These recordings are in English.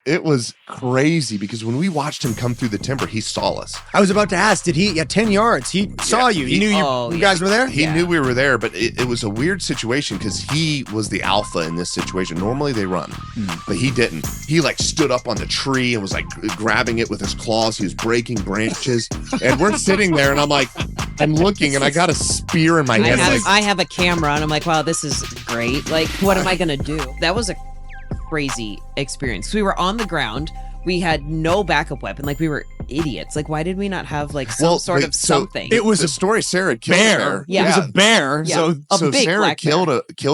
it was crazy because when we watched him come through the timber, he saw us. I was about to ask, did he, at 10 yards, he saw you. He knew you guys were there? He knew we were there, but it was a weird situation because he was the alpha in this situation. Normally they run, but he didn't. He like stood up on the tree and was like grabbing it with his claws. He was breaking branches. And we're sitting there and I'm looking and I got a spear in my hand. I have a camera and I'm like, wow, this is great. Like, what am I going to do? That was a crazy experience. We were on the ground. We had no backup weapon. Like, we were idiots. Like, why did we not have like some sort of something? It was a story. Sarah killed a bear. Yeah. It was a bear. Yeah. So big Sarah black killed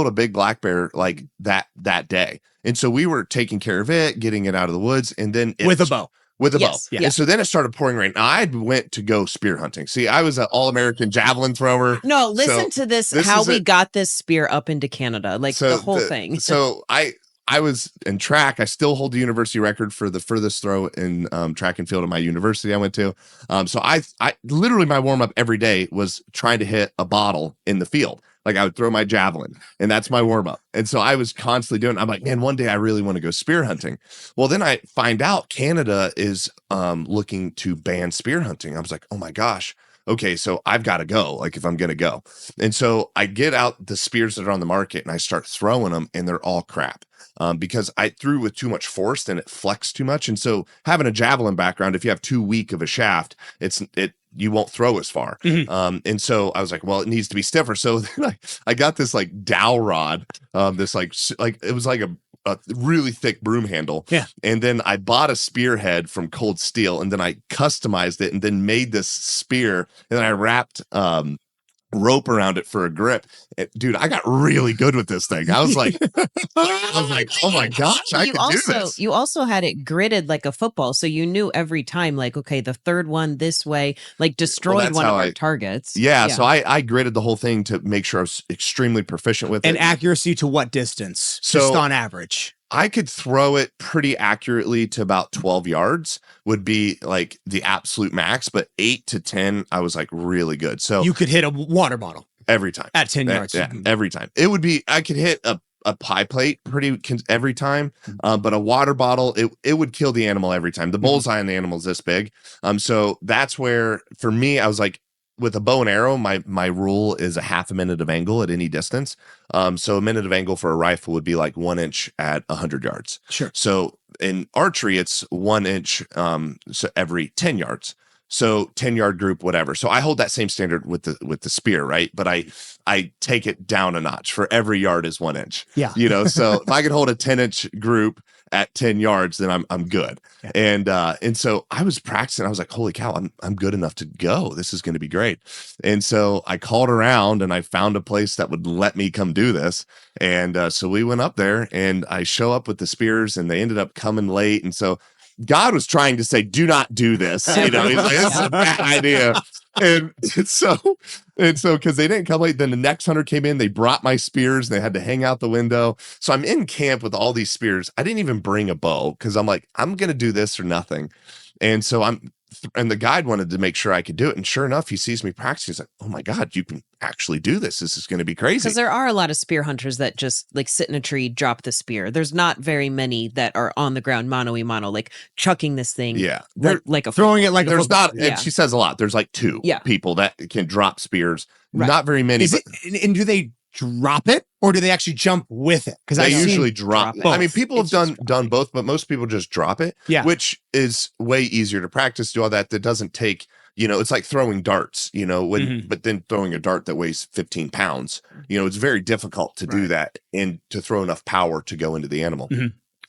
a big black bear like that day. And so we were taking care of it, getting it out of the woods, and then With a bow. bow. Yeah. And so then it started pouring rain. Now, I went to go spear hunting. See, I was an all-American javelin thrower. No, listen to this how we got this spear up into Canada. Like, the whole thing. So I was in track. I still hold the university record for the furthest throw in track and field at my university I went to. So I literally my warm-up every day was trying to hit a bottle in the field. Like, I would throw my javelin, and that's my warm-up. And so I was constantly doing, I'm like, man, one day I really want to go spear hunting. Well, then I find out Canada is looking to ban spear hunting. I was like, oh my gosh. Okay, so I've got to go, like, if I'm going to go. And so I get out the spears that are on the market and I start throwing them, and they're all crap because I threw with too much force and it flexed too much. And so having a javelin background, if you have too weak of a shaft, you won't throw as far. And so I was like, well, it needs to be stiffer. So then I got this like dowel rod, this like it was like a really thick broom handle. Yeah. And then I bought a spearhead from Cold Steel, and then I customized it and then made this spear. And then I wrapped rope around it for a grip. Dude, I got really good with this thing. I was like, oh my gosh, I can do this. You also had it gridded like a football, so you knew every time, like, okay, the third one this way, like, destroyed one of our targets. Yeah, so I gridded the whole thing to make sure I was extremely proficient with it. And accuracy to what distance? So, just on average. I could throw it pretty accurately to about 12 yards would be like the absolute max, but 8 to 10, I was like really good. So you could hit a water bottle every time at 10 yards. Yeah, every time. It would be, I could hit a pie plate every time, but a water bottle, it would kill the animal every time. The bullseye on the animal is this big. So that's where, for me, I was like, with a bow and arrow, my rule is a half a minute of angle at any distance. So a minute of angle for a rifle would be like 1 inch at 100 yards. Sure. So in archery, it's 1 inch so every 10 yards. So 10-yard group, whatever. So I hold that same standard with the spear, right? But I take it down a notch. For every yard is 1 inch. Yeah. You know, so if I could hold a 10-inch group at 10 yards, then I'm good. Yeah. And so I was practicing. I was like, holy cow, I'm good enough to go. This is going to be great. And so I called around and I found a place that would let me come do this. And so we went up there, and I show up with the spears, and they ended up coming late. And so God was trying to say, do not do this. You know, he's like, this is a bad idea. And so because they didn't come late, then the next hunter came in, they brought my spears, and they had to hang out the window. So I'm in camp with all these spears. I didn't even bring a bow because I'm like, I'm going to do this or nothing. And so and the guide wanted to make sure I could do it. And sure enough, he sees me practice. He's like, oh my God, you can actually do this. This is going to be crazy. Because there are a lot of spear hunters that just like sit in a tree, drop the spear. There's not very many that are on the ground, mano-y-mano, like chucking this thing. Yeah. Like a throwing it like there's not, yeah. And she says a lot. There's like two people that can drop spears. Right. Not very many. And do they drop it, or do they actually jump with it? Because they usually drop it. I mean, people have done both, but most people just drop it, which is way easier to practice, do all that. That doesn't take, you know, it's like throwing darts, you know, but then throwing a dart that weighs 15 pounds, you know, it's very difficult to do that and to throw enough power to go into the animal.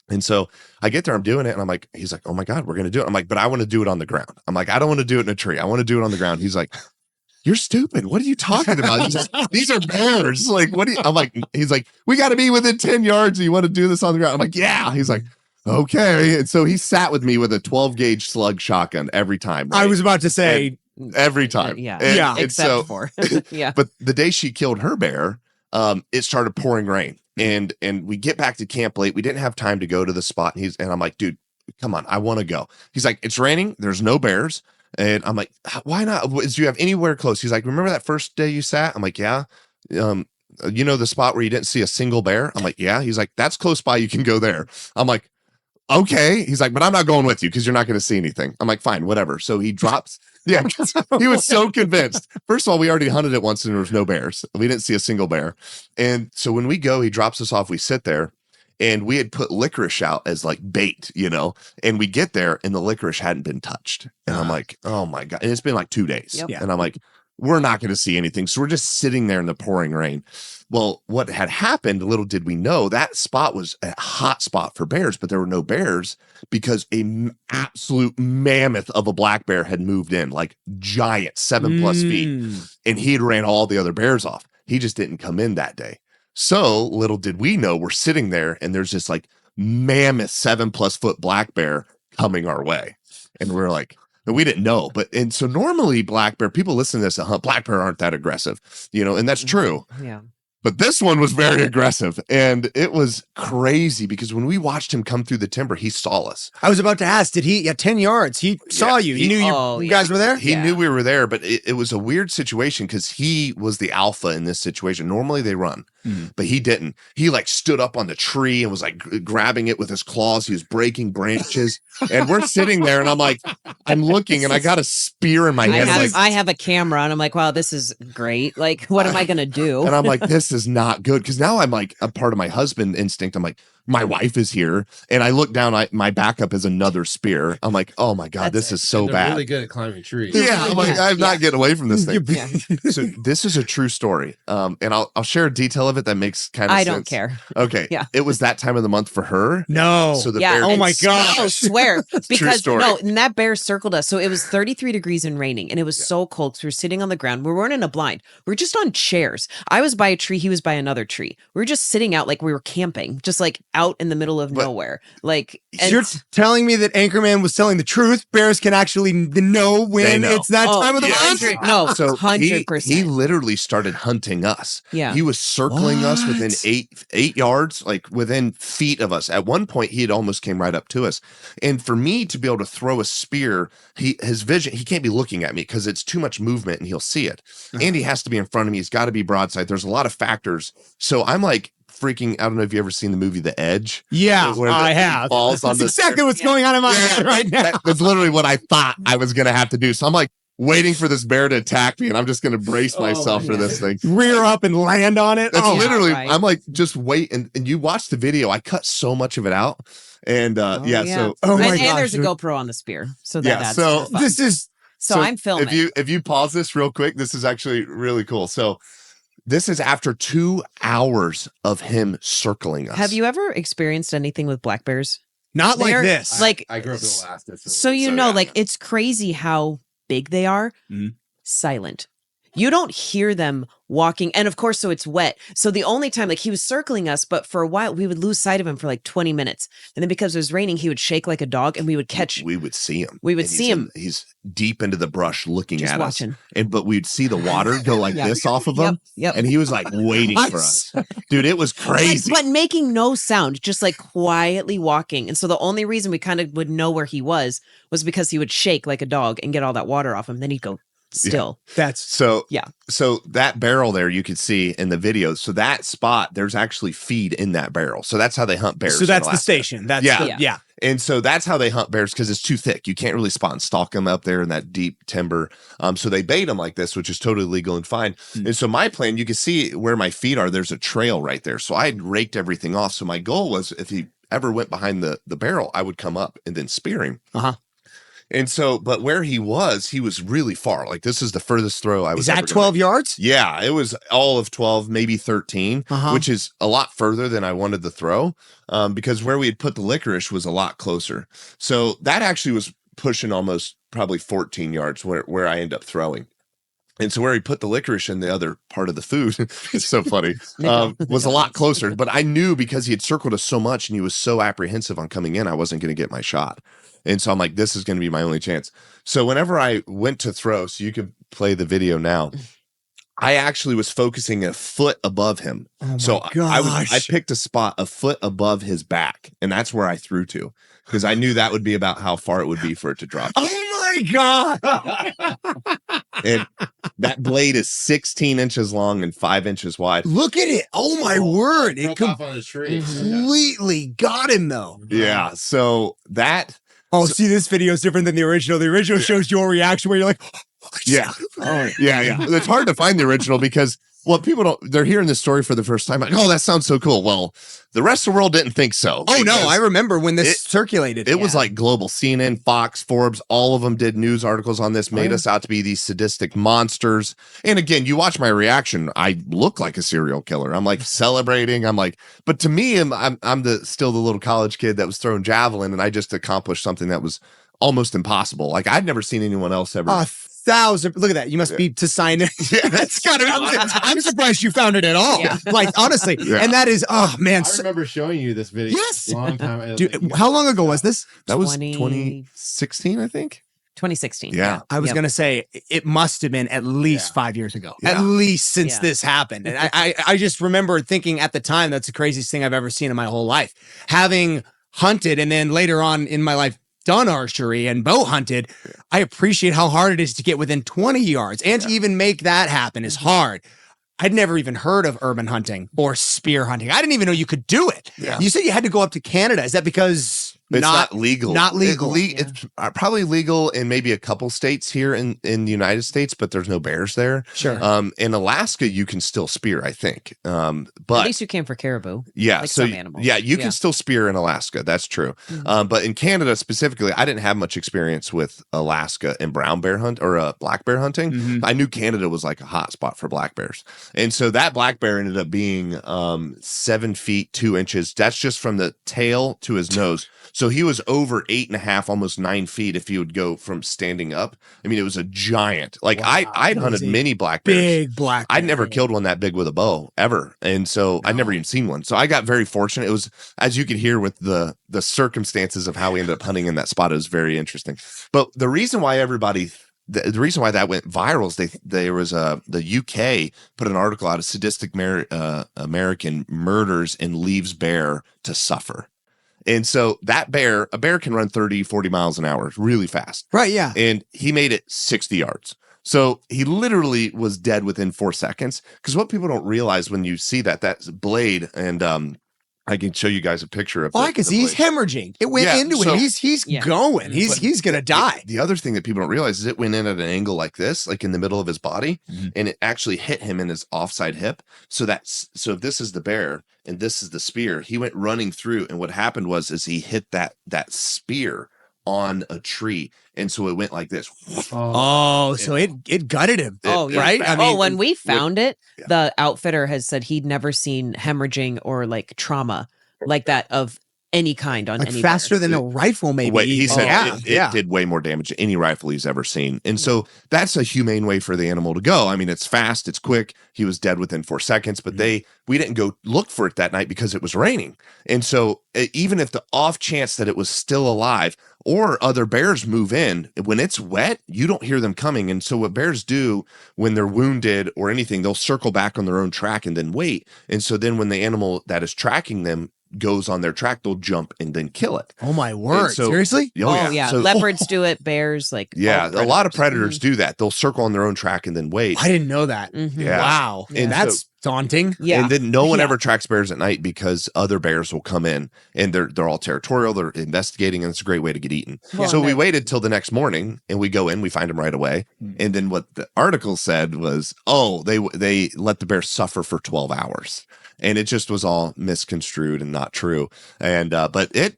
And so I get there, I'm doing it, and I'm like, he's like, oh my God, we're going to do it. I'm like, but I want to do it on the ground. I'm like, I don't want to do it in a tree. I want to do it on the ground. He's like, you're stupid. What are you talking about? He's like, these are bears. Like, what do you, I'm like, he's like, we got to be within 10 yards. You want to do this on the ground? I'm like, yeah. He's like, okay. And so he sat with me with a 12 gauge slug shotgun every time. Right? I was about to say, every time. Except for, But the day she killed her bear, it started pouring rain, and we get back to camp late. We didn't have time to go to the spot. And I'm like, dude, come on. I want to go. He's like, it's raining. There's no bears. And I'm like, why not? Do you have anywhere close? He's like, remember that first day you sat? I'm like, yeah. You know, the spot where you didn't see a single bear? I'm like, yeah. He's like, that's close by. You can go there. I'm like, okay. He's like, but I'm not going with you because you're not going to see anything. I'm like, fine, whatever. So he drops. Yeah, he was so convinced. First of all, we already hunted it once and there was no bears. We didn't see a single bear. And so when we go, he drops us off. We sit there and we had put licorice out as like bait, and we get there and the licorice hadn't been touched. And I'm like, oh my God. And it's been like 2 days. Yep. And I'm like, we're not going to see anything. So we're just sitting there in the pouring rain. Well, what had happened, little did we know, that spot was a hot spot for bears, but there were no bears because absolute mammoth of a black bear had moved in, like giant, 7+ feet. And he had ran all the other bears off. He just didn't come in that day. So little did we know, we're sitting there and there's this like mammoth 7+ foot black bear coming our way. And we're like, and we didn't know, and so normally black bear, people listen to this and hunt, black bear aren't that aggressive, and that's true. Yeah. But this one was very aggressive, and it was crazy because when we watched him come through the timber, he saw us. I was about to ask, did he, 10 yards, he saw you. He knew you guys were there? He knew we were there, but it was a weird situation because he was the alpha in this situation. Normally they run, but he didn't. He like stood up on the tree and was like grabbing it with his claws. He was breaking branches, and we're sitting there, and I'm like, I'm looking, and I got a spear in my hand. I have a camera, and I'm like, wow, this is great. Like, what am I going to do? And I'm like, this is not good. Because now I'm like a part of my husband instinct. I'm like, my wife is here. And I look down, my backup is another spear. I'm like, oh my God, this is so bad. Really good at climbing trees. Yeah. I'm like, I'm not getting away from this thing. Yeah. So this is a true story. And I'll share a detail of it that makes kind of sense. I don't care. Okay. Yeah. It was that time of the month for her. No. So the Yeah. bear. Oh my God. I swear. Because story. no, and that bear circled us. So it was 33 degrees and raining, and it was so cold. So we were sitting on the ground. We weren't in a blind. We were just on chairs. I was by a tree. He was by another tree. We were just sitting out like we were camping, just like out in the middle of nowhere. Like, and you're telling me that Anchorman was telling the truth? Bears can actually know when it's that time of the month? No, So 100%. he literally started hunting us. Yeah. He was circling us within What? eight yards, like within feet of us. At one point, he had almost came right up to us. And for me to be able to throw a spear, his vision, he can't be looking at me because it's too much movement and he'll see it. And he has to be in front of me. He's got to be broadside. There's a lot of factors. So I'm like freaking, I don't know if you ever seen the movie The Edge. Yeah, Where I have. falls on That's exactly what's going on in my head right now. That's literally what I thought I was going to have to do. So I'm like waiting for this bear to attack me, and I'm just going to brace myself for this thing. Rear up and land on it. That's literally, right. I'm like, just wait. And you watch the video. I cut so much of it out. And Oh So, my and gosh. there's a GoPro on the spear. So that yeah. adds So to the fun. This is So I'm filming. If you pause this real quick, this is actually really cool. So this is after 2 hours of him circling us. Have you ever experienced anything with black bears? not like They're- this. Like, I grew up in Alaska. so you know, yeah. like it's crazy how big they are. Silent. You don't hear them walking. And of course, so it's wet. So the only time, like he was circling us, but for a while we would lose sight of him for like 20 minutes. And then because it was raining, he would shake like a dog and we would catch. We would see him. We would And see him. He's deep into the brush looking Just at watching. us. But we'd see the water go like Yeah. this off of him. Yep. And he was like waiting for us. Dude, it was crazy. But making no sound, just like quietly walking. And so the only reason we kind of would know where he was because he would shake like a dog and get all that water off him. Then he'd go still. That's So Yeah. So that barrel there you could see in the video. So that spot, there's actually feed in that barrel. So that's how they hunt bears. so in that's the Alaska. station. That's Yeah. yeah. And so that's how they hunt bears because it's too thick. You can't really spot and stalk them up there in that deep timber. So they bait them like this, which is totally legal and fine. And so my plan, you can see where my feet are. There's a trail right there. So I had raked everything off. So my goal was if he ever went behind the barrel, I would come up and then spear him. Uh-huh. And so, but where he was really far. Like this is the furthest throw I was. Is that ever gonna 12 make. yards? Yeah, it was all of 12, maybe 13, Uh-huh. which is a lot further than I wanted to throw because where we had put the licorice was a lot closer. So that actually was pushing almost probably 14 yards where I end up throwing. And so where he put the licorice in the other part of the food, it's so funny, was a lot closer. But I knew because he had circled us so much and he was so apprehensive on coming in, I wasn't going to get my shot. And so I'm like, this is going to be my only chance. So whenever I went to throw, so you could play the video now, I actually was focusing a foot above him. Oh my So I gosh. picked a spot a foot above his back, and that's where I threw to because I knew that would be about how far it would be for it to drop. Oh my my God. And that blade is 16 inches long and 5 inches wide. Look at it. Oh, my word. It broke off on the tree. completely got him, though. Yeah. So that. Oh, see, this video is different than the original. The original shows your reaction where you're like, Yeah. Yeah. It's hard to find the original because, well, people they're hearing this story for the first time. Like, oh, that sounds so cool. Well, the rest of the world didn't think so. Oh, no. I remember when this circulated. It was like global. CNN, Fox, Forbes, all of them did news articles on this, made us out to be these sadistic monsters. And again, you watch my reaction. I look like a serial killer. I'm like celebrating. I'm like, but to me, I'm still the little college kid that was throwing javelin, and I just accomplished something that was almost impossible. Like I'd never seen anyone else ever. 1,000. Look at that. You must be to sign it. Yeah, that's gotta be. I'm surprised you found it at all. Yeah. Like, honestly. Yeah. And that is, oh, man. I remember showing you this video. Yes. A long time. Dude, how long ago was this? That was 2016, I think. 2016. Yeah. I was going to say it must have been at least 5 years ago, Yeah. at least since Yeah. this happened. And I just remember thinking at the time, that's the craziest thing I've ever seen in my whole life. Having hunted and then later on in my life, done archery and bow hunted, I appreciate how hard it is to get within 20 yards and to even make that happen is hard. I'd never even heard of urban hunting or spear hunting. I didn't even know you could do it. Yeah. You said you had to go up to Canada. Is that because It's not legal. Not legal. It's probably legal in maybe a couple states here in the United States, but there's no bears there. Sure. In Alaska, you can still spear, I think. At But least you can for caribou. yeah, like so some animals. yeah, you Yeah. can still spear in Alaska. That's true. But in Canada specifically, I didn't have much experience with Alaska and brown bear hunt or black bear hunting. Mhm. I knew Canada was like a hot spot for black bears, and so that black bear ended up being 7 feet 2 inches. That's just from the tail to his nose. So he was over 8.5, almost 9 feet if you would go from standing up. I mean, it was a giant. Like I'd hunted Crazy. many black bears. Big black I'd bear. never killed one that big with a bow ever. And so I'd never even seen one. So I got very fortunate. It was, as you could hear with the circumstances of how we ended up hunting in that spot, it was very interesting. But the reason why the reason why that went viral is there was the UK put an article out of sadistic American murders and leaves bear to suffer. And so a bear can run 30, 40 miles an hour really fast. Right, yeah. And he made it 60 yards. So he literally was dead within 4 seconds. Because what people don't realize when you see that's blade, and I can show you guys a picture of. I can see he's blade. hemorrhaging. It went Yeah, into so- it. He's Yeah. going. He's gonna die. The other thing that people don't realize is it went in at an angle like this, like in the middle of his body, and it actually hit him in his offside hip. So if this is the bear and this is the spear, he went running through, and what happened was he hit that spear on a tree, and so it went like this. Oh, so it gutted him. Oh, yeah. right. When we found it, the outfitter has said he'd never seen hemorrhaging or like trauma like that of any kind on like any faster bear. than a rifle, maybe. Wait, he said yeah, it did way more damage than any rifle he's ever seen. And so that's a humane way for the animal to go. I mean, it's fast, it's quick. He was dead within 4 seconds, but we didn't go look for it that night because it was raining. And so even if the off chance that it was still alive or other bears move in, when it's wet, you don't hear them coming. And so what bears do when they're wounded or anything, they'll circle back on their own track and then wait. And so then when the animal that is tracking them goes on their track, they'll jump and then kill it. Oh my word! So- Seriously? Oh yeah, So- leopards do it. Bears like Yeah, all a lot of predators. predators do that. They'll circle on their own track and then wait. I didn't know that. Mhm. Yeah. Wow, And that's daunting. Yeah, And then no one Yeah. ever tracks bears at night because other bears will come in and they're all territorial. They're investigating, and it's a great way to get eaten. Well, So we no. waited till the next morning, and we go in, we find them right away. And then what the article said was, they let the bear suffer for 12 hours, and it just was all misconstrued and not true. And but it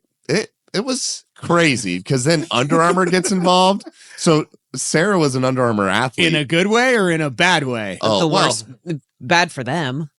was crazy because then Under Armour gets involved. So Sarah was an Under Armour athlete. In a good way or in a bad way? Oh, the well, worst. Bad for them.